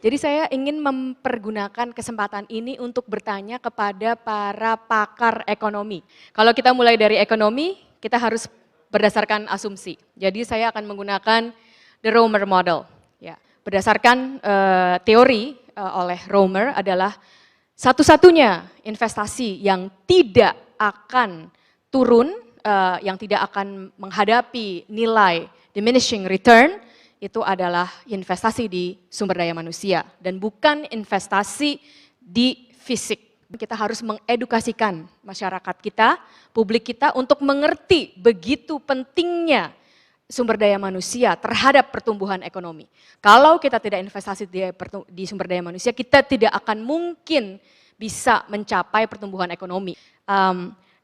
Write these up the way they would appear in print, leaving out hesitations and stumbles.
Jadi saya ingin mempergunakan kesempatan ini untuk bertanya kepada para pakar ekonomi. Kalau kita mulai dari ekonomi, kita harus berdasarkan asumsi. Jadi saya akan menggunakan the Romer model. Ya, berdasarkan teori oleh Romer adalah satu-satunya investasi yang tidak akan turun, yang tidak akan menghadapi nilai diminishing return, itu adalah investasi di sumber daya manusia dan bukan investasi di fisik. Kita harus mengedukasikan masyarakat kita, publik kita untuk mengerti begitu pentingnya sumber daya manusia terhadap pertumbuhan ekonomi. Kalau kita tidak investasi di sumber daya manusia, kita tidak akan mungkin bisa mencapai pertumbuhan ekonomi.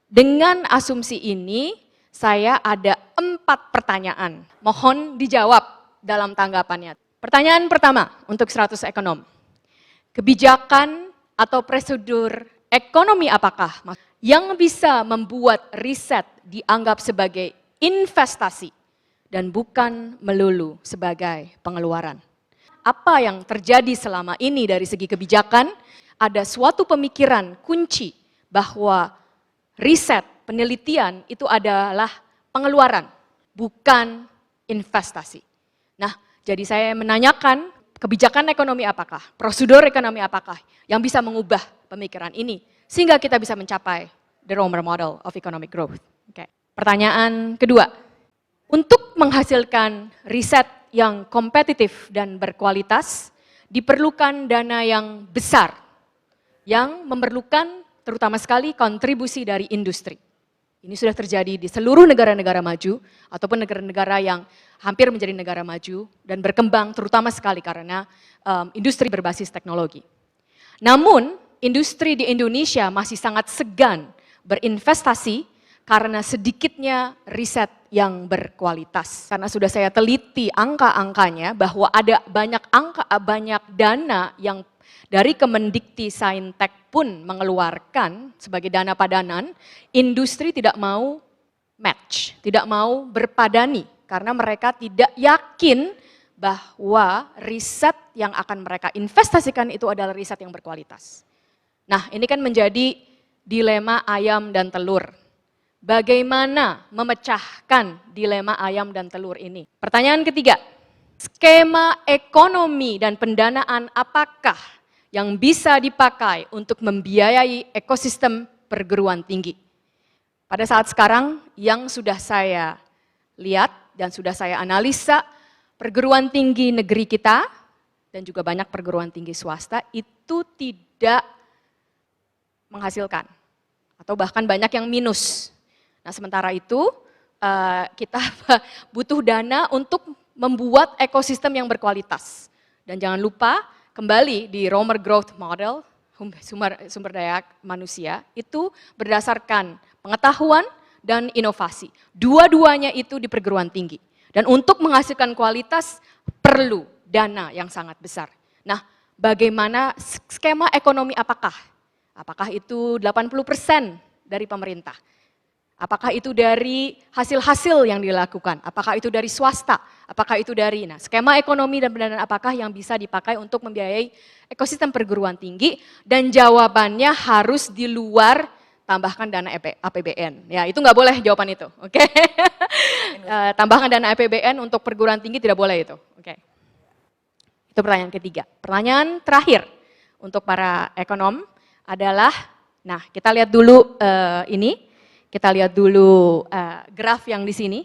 Dengan asumsi ini, saya ada 4 pertanyaan. Mohon dijawab dalam tanggapannya. Pertanyaan pertama untuk 100 ekonom. Kebijakan atau prosedur ekonomi apakah yang bisa membuat riset dianggap sebagai investasi dan bukan melulu sebagai pengeluaran? Apa yang terjadi selama ini dari segi kebijakan? Ada suatu pemikiran kunci bahwa riset, penelitian itu adalah pengeluaran, bukan investasi. Nah, jadi saya menanyakan kebijakan ekonomi apakah, prosedur ekonomi apakah yang bisa mengubah pemikiran ini sehingga kita bisa mencapai the Romer model of economic growth. Oke. Pertanyaan kedua, untuk menghasilkan riset yang kompetitif dan berkualitas diperlukan dana yang besar yang memerlukan terutama sekali kontribusi dari industri. Ini sudah terjadi di seluruh negara-negara maju ataupun negara-negara yang hampir menjadi negara maju dan berkembang terutama sekali karena industri berbasis teknologi. Namun industri di Indonesia masih sangat segan berinvestasi karena sedikitnya riset yang berkualitas. Karena sudah saya teliti angka-angkanya bahwa ada banyak dana yang dari Kemendikti Saintek pun mengeluarkan sebagai dana padanan, industri tidak mau match, tidak mau berpadani karena mereka tidak yakin bahwa riset yang akan mereka investasikan itu adalah riset yang berkualitas. Nah, ini kan menjadi dilema ayam dan telur. Bagaimana memecahkan dilema ayam dan telur ini? Pertanyaan ketiga, skema ekonomi dan pendanaan apakah yang bisa dipakai untuk membiayai ekosistem perguruan tinggi? Pada saat sekarang yang sudah saya lihat dan sudah saya analisa, perguruan tinggi negeri kita dan juga banyak perguruan tinggi swasta itu tidak menghasilkan atau bahkan banyak yang minus. Nah, sementara itu kita butuh dana untuk membuat ekosistem yang berkualitas. Dan jangan lupa kembali di Romer Growth Model, sumber daya manusia, itu berdasarkan pengetahuan dan inovasi. Dua-duanya itu di perguruan tinggi. Dan untuk menghasilkan kualitas perlu dana yang sangat besar. Nah, bagaimana skema ekonomi apakah? Apakah itu 80% dari pemerintah? Apakah itu dari hasil-hasil yang dilakukan? Apakah itu dari swasta? Apakah itu dari, skema ekonomi dan pendanaan apakah yang bisa dipakai untuk membiayai ekosistem perguruan tinggi? Dan jawabannya harus di luar tambahkan dana APBN. Ya, itu nggak boleh jawaban itu, oke? Tambahkan dana APBN untuk perguruan tinggi tidak boleh itu, oke? Itu pertanyaan ketiga. Pertanyaan terakhir untuk para ekonom adalah, kita lihat dulu ini. Kita lihat dulu graf yang di sini.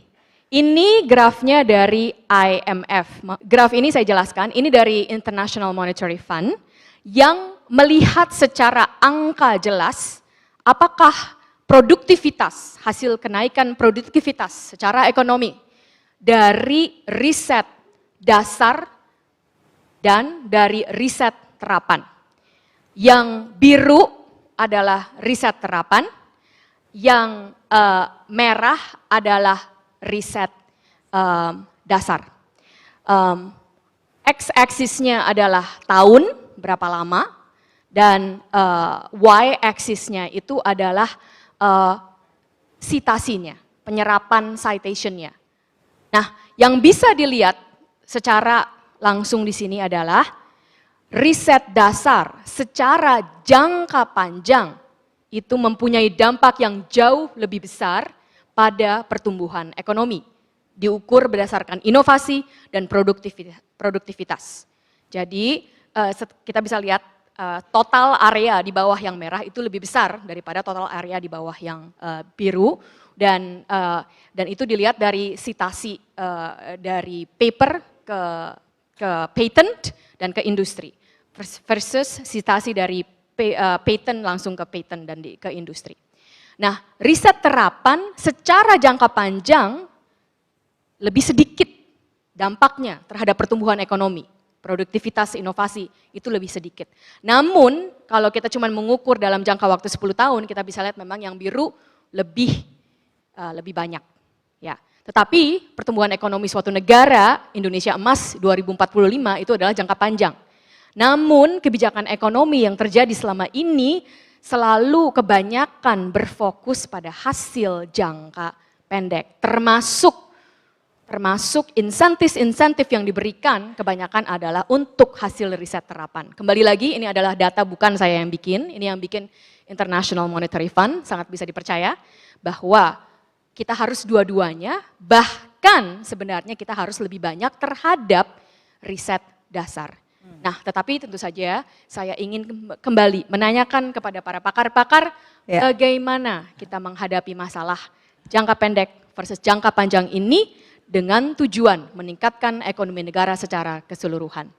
Ini grafnya dari IMF. Graf ini saya jelaskan, ini dari International Monetary Fund yang melihat secara angka jelas apakah produktivitas, hasil kenaikan produktivitas secara ekonomi dari riset dasar dan dari riset terapan. Yang biru adalah riset terapan, yang merah adalah riset dasar. X-axisnya adalah tahun, berapa lama, dan Y-axisnya itu adalah citasinya, penyerapan citationnya. Nah, yang bisa dilihat secara langsung di sini adalah riset dasar secara jangka panjang itu mempunyai dampak yang jauh lebih besar pada pertumbuhan ekonomi, diukur berdasarkan inovasi dan produktivitas. Jadi kita bisa lihat total area di bawah yang merah itu lebih besar daripada total area di bawah yang biru, dan itu dilihat dari sitasi dari paper ke patent dan ke industri versus sitasi dari patent langsung ke patent dan ke industri. Nah, riset terapan secara jangka panjang lebih sedikit dampaknya terhadap pertumbuhan ekonomi, produktivitas, inovasi itu lebih sedikit. Namun kalau kita cuma mengukur dalam jangka waktu 10 tahun, kita bisa lihat memang yang biru lebih banyak. Ya. Tetapi pertumbuhan ekonomi suatu negara, Indonesia Emas 2045 itu adalah jangka panjang. Namun kebijakan ekonomi yang terjadi selama ini selalu kebanyakan berfokus pada hasil jangka pendek, termasuk insentif yang diberikan kebanyakan adalah untuk hasil riset terapan. Kembali lagi, ini adalah data bukan saya yang bikin, ini yang bikin International Monetary Fund, sangat bisa dipercaya bahwa kita harus dua-duanya, bahkan sebenarnya kita harus lebih banyak terhadap riset dasar. Nah, tetapi tentu saja saya ingin kembali menanyakan kepada para pakar-pakar bagaimana kita menghadapi masalah jangka pendek versus jangka panjang ini dengan tujuan meningkatkan ekonomi negara secara keseluruhan.